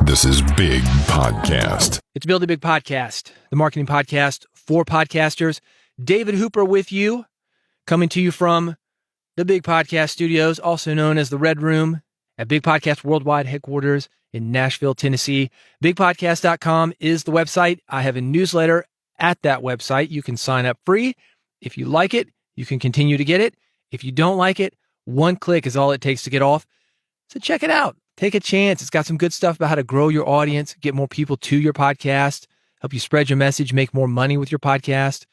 This is Big Podcast. It's Build a Big Podcast, the marketing podcast for podcasters. David Hooper with you, coming to you from the Big Podcast Studios, also known as the Red Room at Big Podcast Worldwide headquarters in Nashville, Tennessee. BigPodcast.com is the website. I have a newsletter at that website. You can sign up free. If you like it, you can continue to get it. If you don't like it, one click is all it takes to get off. So check it out. Take a chance. It's got some good stuff about how to grow your audience, get more people to your podcast, help you spread your message, make more money with your podcast.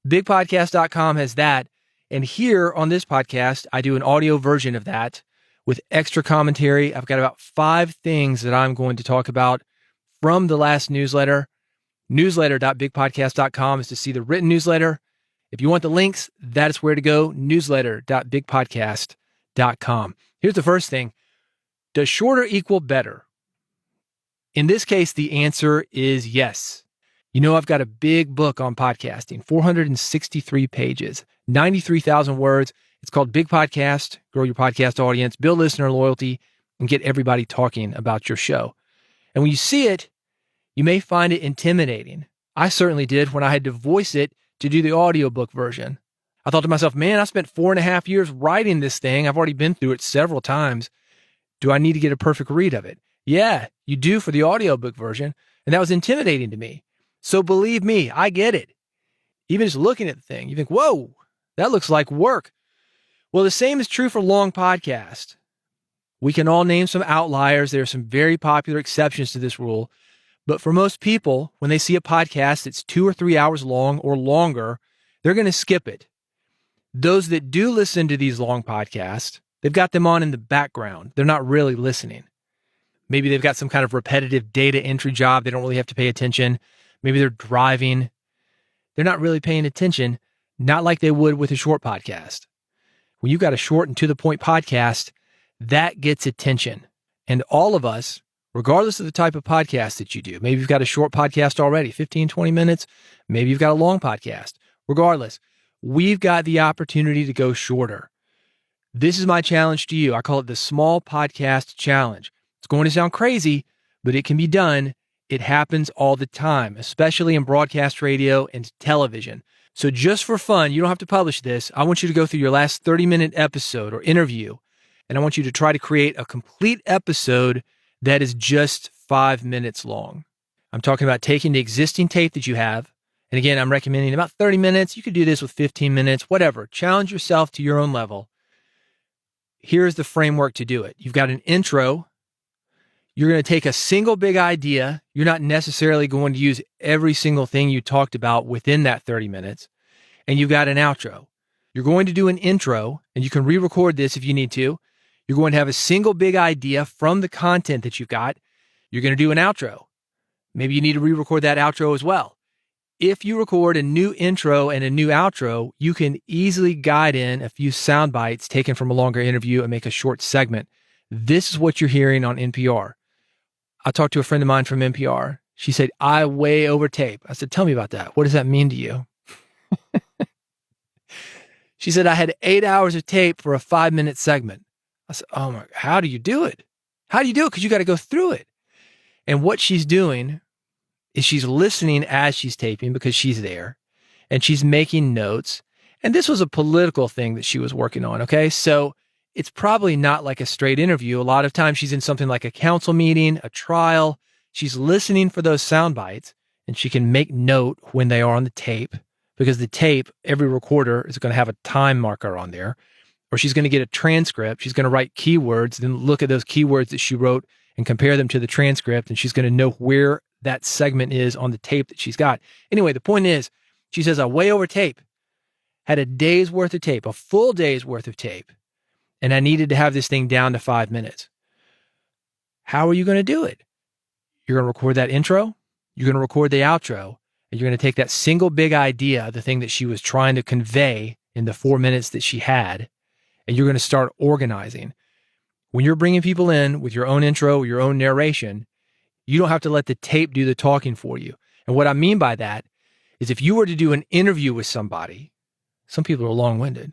BigPodcast.com has that. And here on this podcast, I do an audio version of that with extra commentary. I've got about 5 things that I'm going to talk about from the last newsletter. Newsletter.bigpodcast.com is to see the written newsletter. If you want the links, that is where to go. Newsletter.bigpodcast.com. Here's the first thing. Does shorter equal better? In this case, the answer is yes. You know, I've got a big book on podcasting, 463 pages, 93,000 words. It's called Big Podcast, Grow Your Podcast Audience, Build Listener Loyalty, and Get Everybody Talking About Your Show. And when you see it, you may find it intimidating. I certainly did when I had to voice it to do the audiobook version. I thought to myself, man, I spent 4.5 years writing this thing. I've already been through it several times. Do I need to get a perfect read of it? Yeah, you do for the audiobook version. And that was intimidating to me. So believe me, I get it. Even just looking at the thing, you think, whoa, that looks like work. Well, the same is true for long podcasts. We can all name some outliers. There are some very popular exceptions to this rule. But for most people, when they see a podcast that's 2 or 3 hours long or longer, they're going to skip it. Those that do listen to these long podcasts, they've got them on in the background. They're not really listening. Maybe they've got some kind of repetitive data entry job. They don't really have to pay attention. Maybe they're driving. They're not really paying attention, not like they would with a short podcast. When you've got a short and to-the-point podcast, that gets attention. And all of us, regardless of the type of podcast that you do, maybe you've got a short podcast already, 15, 20 minutes. Maybe you've got a long podcast. Regardless, we've got the opportunity to go shorter. This is my challenge to you. I call it the Small Podcast Challenge. It's going to sound crazy, but it can be done. It happens all the time, especially in broadcast radio and television. So just for fun, you don't have to publish this. I want you to go through your last 30-minute episode or interview, and I want you to try to create a complete episode that is just 5 minutes long. I'm talking about taking the existing tape that you have, and again, I'm recommending about 30 minutes. You could do this with 15 minutes, whatever. Challenge yourself to your own level. Here's the framework to do it. You've got an intro. You're going to take a single big idea. You're not necessarily going to use every single thing you talked about within that 30 minutes. And you've got an outro. You're going to do an intro, and you can re-record this if you need to. You're going to have a single big idea from the content that you've got. You're going to do an outro. Maybe you need to re-record that outro as well. If you record a new intro and a new outro, you can easily guide in a few sound bites taken from a longer interview and make a short segment. This is what you're hearing on NPR. I talked to a friend of mine from NPR. She said, I way over tape. I said, tell me about that. What does that mean to you? She said, I had 8 hours of tape for a 5-minute segment. I said, oh my, how do you do it? How do you do it? Because you got to go through it. And what she's doing is she's listening as she's taping because she's there, and she's making notes. And this was a political thing that she was working on, okay? So it's probably not like a straight interview. A lot of times she's in something like a council meeting, a trial. She's listening for those sound bites, and she can make note when they are on the tape, because the tape, every recorder is going to have a time marker on there. Or she's going to get a transcript. She's going to write keywords, then look at those keywords that she wrote and compare them to the transcript, and she's going to know where that segment is on the tape that she's got. Anyway, the point is, she says, I way over tape, had a day's worth of tape, a full day's worth of tape, and I needed to have this thing down to 5 minutes. How are you going to do it? You're going to record that intro, you're going to record the outro, and you're going to take that single big idea, the thing that she was trying to convey in the 4 minutes that she had, and you're going to start organizing. When you're bringing people in with your own intro, your own narration, you don't have to let the tape do the talking for you. And what I mean by that is if you were to do an interview with somebody, some people are long-winded.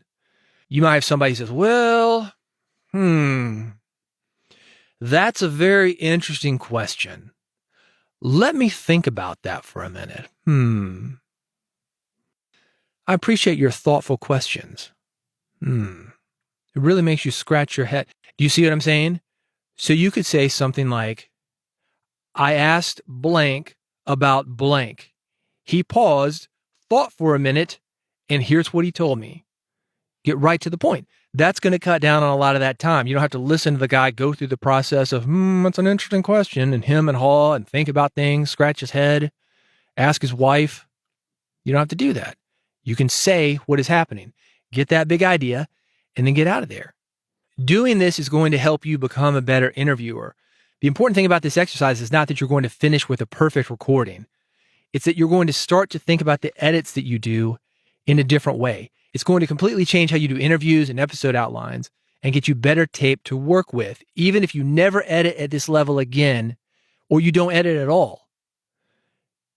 You might have somebody who says, well, That's a very interesting question. Let me think about that for a minute. I appreciate your thoughtful questions. It really makes you scratch your head. Do you see what I'm saying? So you could say something like, I asked blank about blank. He paused, thought for a minute, and here's what he told me. Get right to the point. That's going to cut down on a lot of that time. You don't have to listen to the guy go through the process of, that's an interesting question, and him and haw and think about things, scratch his head, ask his wife. You don't have to do that. You can say what is happening, get that big idea, and then get out of there. Doing this is going to help you become a better interviewer. The important thing about this exercise is not that you're going to finish with a perfect recording. It's that you're going to start to think about the edits that you do in a different way. It's going to completely change how you do interviews and episode outlines and get you better tape to work with, even if you never edit at this level again, or you don't edit at all.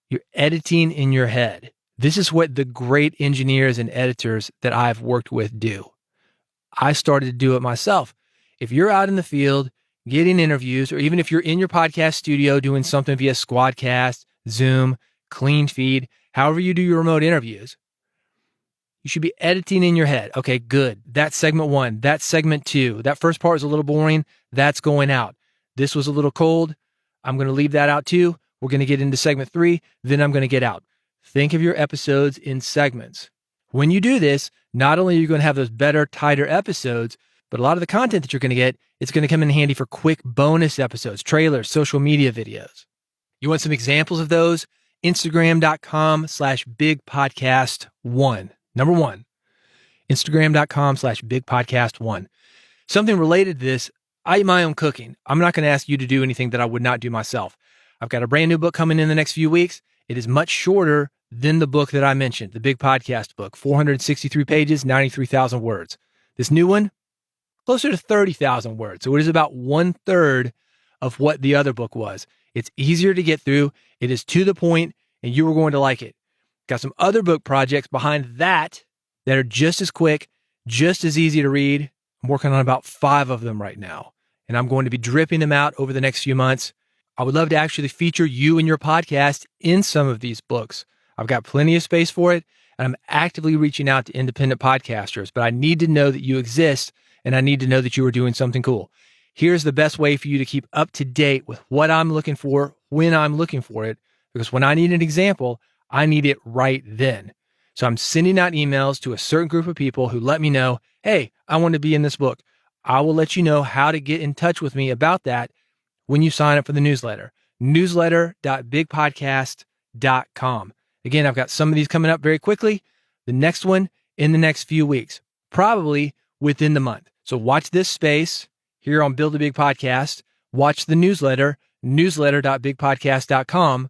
You're editing in your head. This is what the great engineers and editors that I've worked with do. I started to do it myself. If you're out in the field getting interviews, or even if you're in your podcast studio doing something via Squadcast, Zoom, Clean Feed, however you do your remote interviews, you should be editing in your head. Okay, good. That's segment 1. That's segment 2. That first part was a little boring. That's going out. This was a little cold. I'm going to leave that out too. We're going to get into segment 3. Then I'm going to get out. Think of your episodes in segments. When you do this, not only are you going to have those better, tighter episodes, but a lot of the content that you're going to get, it's going to come in handy for quick bonus episodes, trailers, social media videos. You want some examples of those? Instagram.com/bigpodcast1. Number 1, Instagram.com/bigpodcast1. Something related to this, I eat my own cooking. I'm not going to ask you to do anything that I would not do myself. I've got a brand new book coming in the next few weeks. It is much shorter than the book that I mentioned, the Big Podcast book, 463 pages, 93,000 words. This new one, closer to 30,000 words. So it is about 1/3 of what the other book was. It's easier to get through. It is to the point, and you are going to like it. Got some other book projects behind that are just as quick, just as easy to read. I'm working on about 5 of them right now, and I'm going to be dripping them out over the next few months. I would love to actually feature you and your podcast in some of these books. I've got plenty of space for it, and I'm actively reaching out to independent podcasters, but I need to know that you exist, and I need to know that you are doing something cool. Here's the best way for you to keep up to date with what I'm looking for when I'm looking for it, because when I need an example, I need it right then. So I'm sending out emails to a certain group of people who let me know, hey, I want to be in this book. I will let you know how to get in touch with me about that when you sign up for the newsletter. Newsletter.bigpodcast.com. Again, I've got some of these coming up very quickly. The next one in the next few weeks, probably within the month. So watch this space here on Build a Big Podcast. Watch the newsletter, newsletter.bigpodcast.com,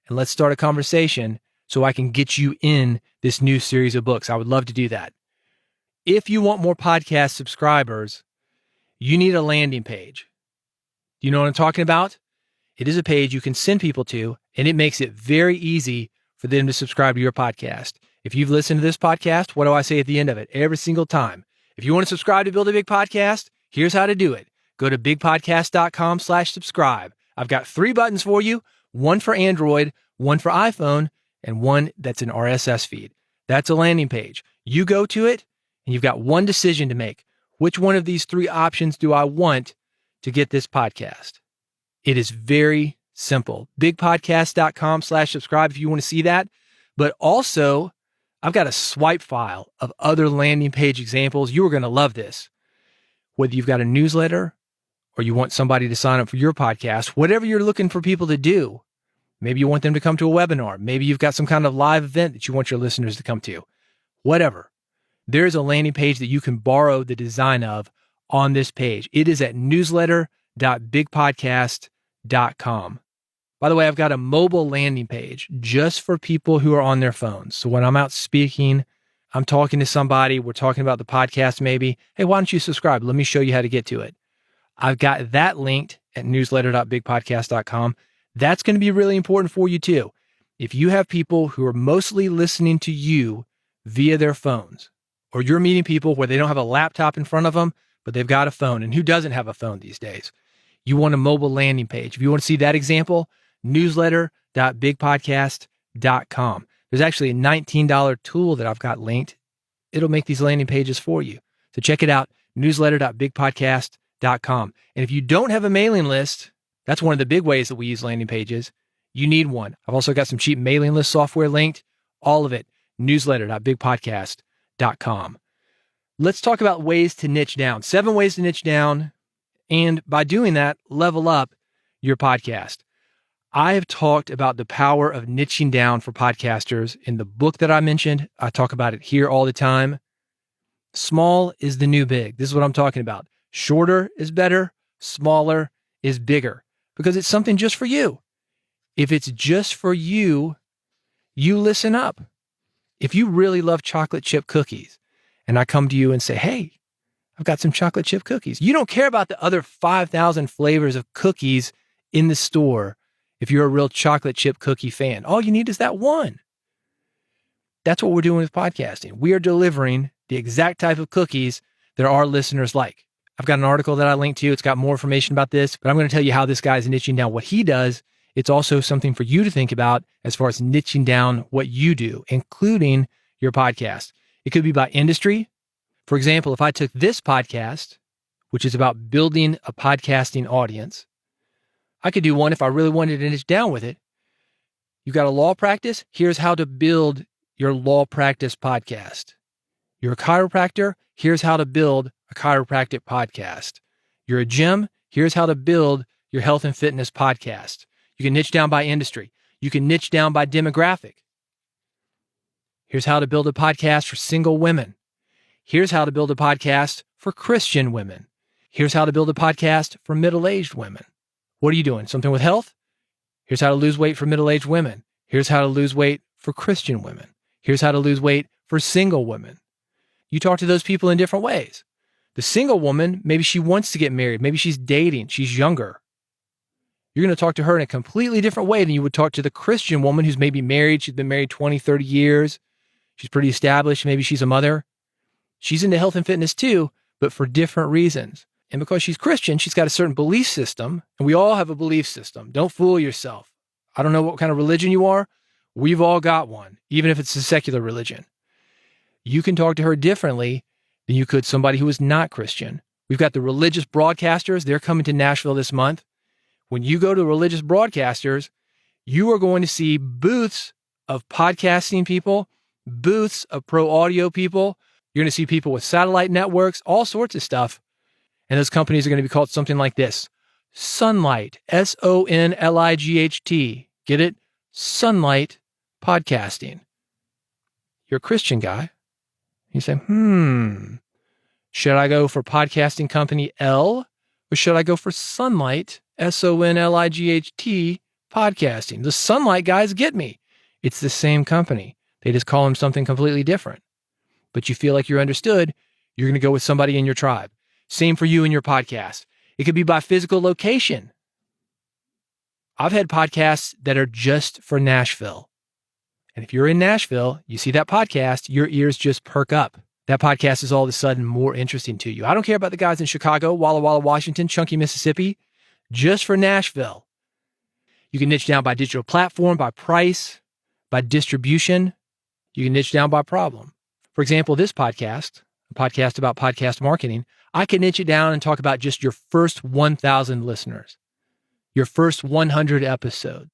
and let's start a conversation so I can get you in this new series of books. I would love to do that. If you want more podcast subscribers, you need a landing page. Do you know what I'm talking about? It is a page you can send people to, and it makes it very easy for them to subscribe to your podcast. If you've listened to this podcast, what do I say at the end of it? Every single time. If you want to subscribe to Build a Big Podcast, here's how to do it. Go to bigpodcast.com/subscribe. I've got 3 buttons for you, one for Android, one for iPhone, and one that's an RSS feed. That's a landing page. You go to it, and you've got one decision to make. Which one of these 3 options do I want to get this podcast? It is very simple. Bigpodcast.com/subscribe if you want to see that. But also, I've got a swipe file of other landing page examples. You are going to love this. Whether you've got a newsletter or you want somebody to sign up for your podcast, whatever you're looking for people to do, maybe you want them to come to a webinar. Maybe you've got some kind of live event that you want your listeners to come to. Whatever. There's a landing page that you can borrow the design of on this page. It is at newsletter.bigpodcast.com. By the way, I've got a mobile landing page just for people who are on their phones. So when I'm out speaking, I'm talking to somebody, we're talking about the podcast maybe. Hey, why don't you subscribe? Let me show you how to get to it. I've got that linked at newsletter.bigpodcast.com. That's going to be really important for you too. If you have people who are mostly listening to you via their phones, or you're meeting people where they don't have a laptop in front of them, but they've got a phone, and who doesn't have a phone these days? You want a mobile landing page. If you want to see that example, newsletter.bigpodcast.com. There's actually a $19 tool that I've got linked. It'll make these landing pages for you. So check it out, newsletter.bigpodcast.com. And if you don't have a mailing list, that's one of the big ways that we use landing pages. You need one. I've also got some cheap mailing list software linked. All of it, newsletter.bigpodcast.com. Let's talk about ways to niche down. 7 ways to niche down. And by doing that, level up your podcast. I have talked about the power of niching down for podcasters in the book that I mentioned. I talk about it here all the time. Small is the new big. This is what I'm talking about. Shorter is better. Smaller is bigger because it's something just for you. If it's just for you, you listen up. If you really love chocolate chip cookies and I come to you and say, hey, I've got some chocolate chip cookies. You don't care about the other 5,000 flavors of cookies in the store if you're a real chocolate chip cookie fan. All you need is that one. That's what we're doing with podcasting. We are delivering the exact type of cookies that our listeners like. I've got an article that I linked to. It's got more information about this, but I'm going to tell you how this guy's niching down what he does. It's also something for you to think about as far as niching down what you do, including your podcast. It could be by industry. For example, if I took this podcast, which is about building a podcasting audience, I could do one if I really wanted to niche down with it. You got a law practice? Here's how to build your law practice podcast. You're a chiropractor? Here's how to build a chiropractic podcast. You're a gym? Here's how to build your health and fitness podcast. You can niche down by industry. You can niche down by demographic. Here's how to build a podcast for single women. Here's how to build a podcast for Christian women. Here's how to build a podcast for middle-aged women. What are you doing? Something with health? Here's how to lose weight for middle-aged women. Here's how to lose weight for Christian women. Here's how to lose weight for single women. You talk to those people in different ways. The single woman, maybe she wants to get married. Maybe she's dating. She's younger. You're going to talk to her in a completely different way than you would talk to the Christian woman who's maybe married. She's been married 20, 30 years. She's pretty established. Maybe she's a mother. She's into health and fitness too, but for different reasons. And because she's Christian, she's got a certain belief system, and we all have a belief system. Don't fool yourself. I don't know what kind of religion you are. We've all got one, even if it's a secular religion. You can talk to her differently than you could somebody who is not Christian. We've got the religious broadcasters. They're coming to Nashville this month. When you go to religious broadcasters, you are going to see booths of podcasting people, booths of pro audio people. You're going to see people with satellite networks, all sorts of stuff. And those companies are going to be called something like this. Sunlight, Sonlight. Get it? Sunlight Podcasting. You're a Christian guy. You say, should I go for podcasting company L or should I go for Sunlight, Sonlight Podcasting? The Sunlight guys get me. It's the same company. They just call them something completely different. But you feel like you're understood, you're going to go with somebody in your tribe. Same for you and your podcast. It could be by physical location. I've had podcasts that are just for Nashville. And if you're in Nashville, you see that podcast, your ears just perk up. That podcast is all of a sudden more interesting to you. I don't care about the guys in Chicago, Walla Walla, Washington, Chunky, Mississippi, just for Nashville. You can niche down by digital platform, by price, by distribution. You can niche down by problem. For example, this podcast, a podcast about podcast marketing, I can niche it down and talk about just your first 1,000 listeners, your first 100 episodes.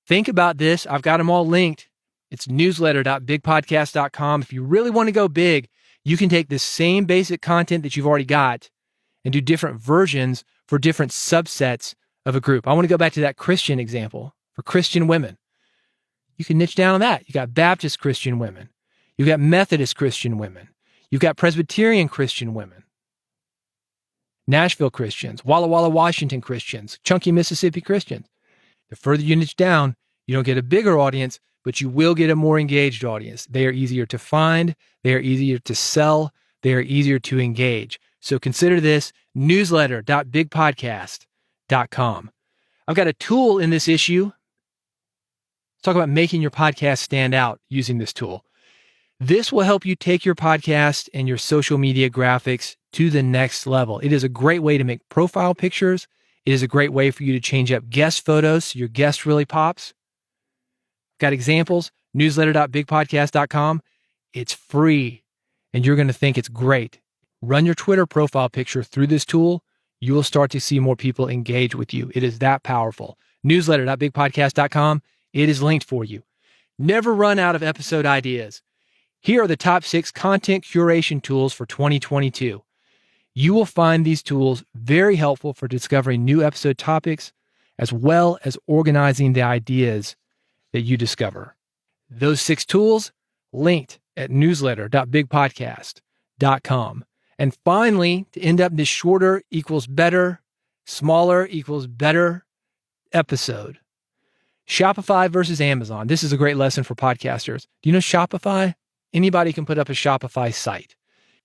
Think about this. I've got them all linked. It's newsletter.bigpodcast.com. If you really want to go big, you can take the same basic content that you've already got and do different versions for different subsets of a group. I want to go back to that Christian example for Christian women. You can niche down on that. You got Baptist Christian women. You've got Methodist Christian women. You've got Presbyterian Christian women. Nashville Christians, Walla Walla, Washington Christians, Chunky, Mississippi Christians. The further you niche down, you don't get a bigger audience, but you will get a more engaged audience. They are easier to find. They are easier to sell. They are easier to engage. So consider this, newsletter.bigpodcast.com. I've got a tool in this issue. Let's talk about making your podcast stand out using this tool. This will help you take your podcast and your social media graphics to the next level. It is a great way to make profile pictures It is a great way for you to change up guest photos so your guest really pops. Got examples, newsletter.bigpodcast.com. It's free, and you're going to think it's great. Run your Twitter profile picture through this tool. You will start to see more people engage with you. It is that powerful. Newsletter.bigpodcast.com. It is linked for you. Never run out of episode ideas. Here are the top 6 content curation tools for 2022. You will find these tools very helpful for discovering new episode topics, as well as organizing the ideas that you discover. Those 6 tools linked at newsletter.bigpodcast.com. And finally, to end up this shorter equals better, smaller equals better episode, Shopify versus Amazon. This is a great lesson for podcasters. Do you know Shopify? Anybody can put up a Shopify site.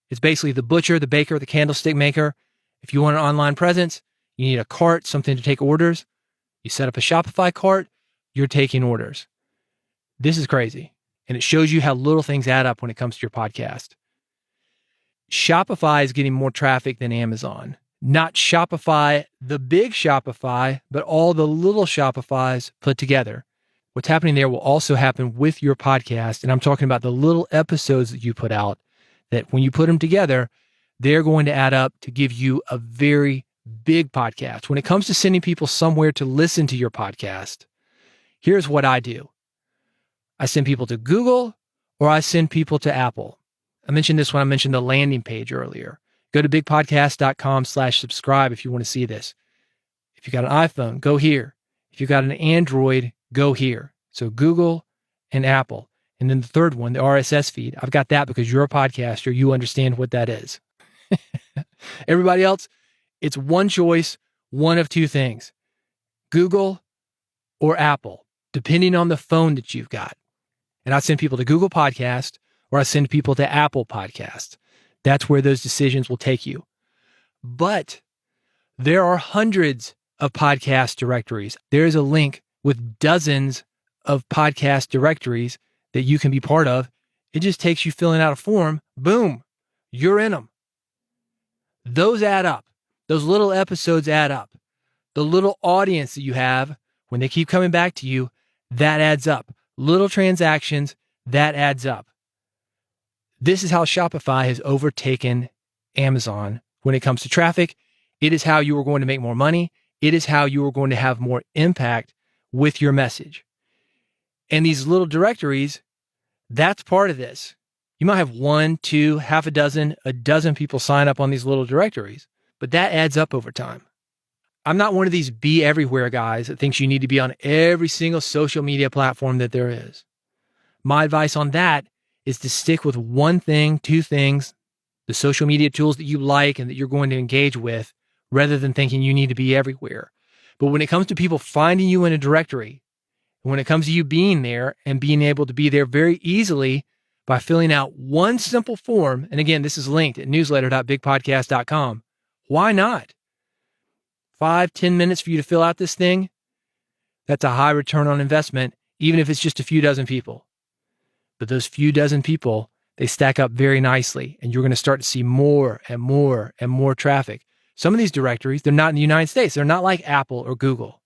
It's basically the butcher, the baker, the candlestick maker. If you want an online presence, you need a cart, something to take orders. You set up a Shopify cart, you're taking orders. This is crazy. And it shows you how little things add up when it comes to your podcast. Shopify is getting more traffic than Amazon. Not Shopify, the big Shopify, but all the little Shopifys put together. What's happening there will also happen with your podcast. And I'm talking about the little episodes that you put out, that when you put them together, they're going to add up to give you a very big podcast. When it comes to sending people somewhere to listen to your podcast, here's what I do. I send people to Google or I send people to Apple. I mentioned this when I mentioned the landing page earlier. Go to bigpodcast.com/subscribe if you want to see this. If you got an iPhone, go here. If you got an Android, go here. So Google and Apple. And then the third one, the RSS feed. I've got that because you're a podcaster. You understand what that is. Everybody else, it's one choice, one of 2 things. Google or Apple, depending on the phone that you've got. And I send people to Google Podcast or I send people to Apple Podcast. That's where those decisions will take you. But there are hundreds of podcast directories. There is a link with dozens of podcast directories that you can be part of. It just takes you filling out a form. Boom, you're in them. Those add up. Those little episodes add up. The little audience that you have, when they keep coming back to you, that adds up. Little transactions, that adds up. This is how Shopify has overtaken Amazon when it comes to traffic. It is how you are going to make more money. It is how you are going to have more impact with your message. And these little directories, that's part of this. You might have 1, 2, half a dozen people sign up on these little directories, but that adds up over time. I'm not one of these be everywhere guys that thinks you need to be on every single social media platform that there is. My advice on that is to stick with 1 thing, 2 things, the social media tools that you like and that you're going to engage with, rather than thinking you need to be everywhere. But when it comes to people finding you in a directory, when it comes to you being there and being able to be there very easily by filling out 1 simple form, and again, this is linked at newsletter.bigpodcast.com, why not? 5-10 minutes for you to fill out this thing, that's a high return on investment, even if it's just a few dozen people. But those few dozen people, they stack up very nicely, and you're going to start to see more and more and more traffic. Some of these directories, they're not in the United States. They're not like Apple or Google.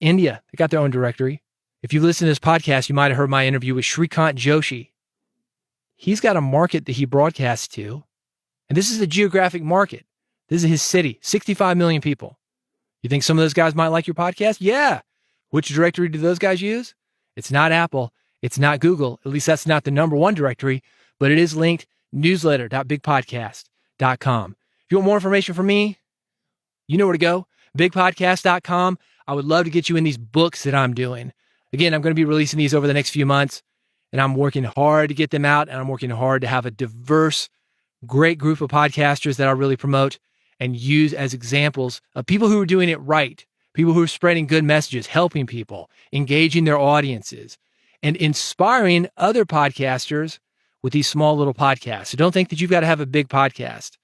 India, they got their own directory. If you've listened to this podcast, you might have heard my interview with Shrikant Joshi. He's got a market that he broadcasts to, and this is a geographic market. This is his city, 65 million people. You think some of those guys might like your podcast? Yeah. Which directory do those guys use? It's not Apple. It's not Google. At least that's not the number 1 directory, but it is linked newsletter.bigpodcast.com. If you want more information from me, you know where to go, bigpodcast.com. I would love to get you in these books that I'm doing. Again, I'm going to be releasing these over the next few months, and I'm working hard to get them out, and I'm working hard to have a diverse, great group of podcasters that I really promote and use as examples of people who are doing it right, people who are spreading good messages, helping people, engaging their audiences, and inspiring other podcasters with these small little podcasts. So don't think that you've got to have a big podcast.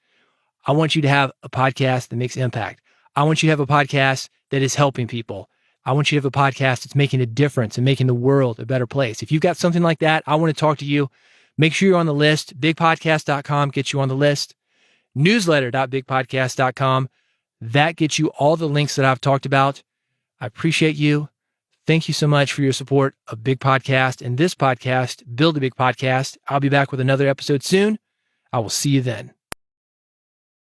I want you to have a podcast that makes impact. I want you to have a podcast that is helping people. I want you to have a podcast that's making a difference and making the world a better place. If you've got something like that, I want to talk to you. Make sure you're on the list. Bigpodcast.com gets you on the list. Newsletter.bigpodcast.com. That gets you all the links that I've talked about. I appreciate you. Thank you so much for your support of Big Podcast and this podcast, Build a Big Podcast. I'll be back with another episode soon. I will see you then.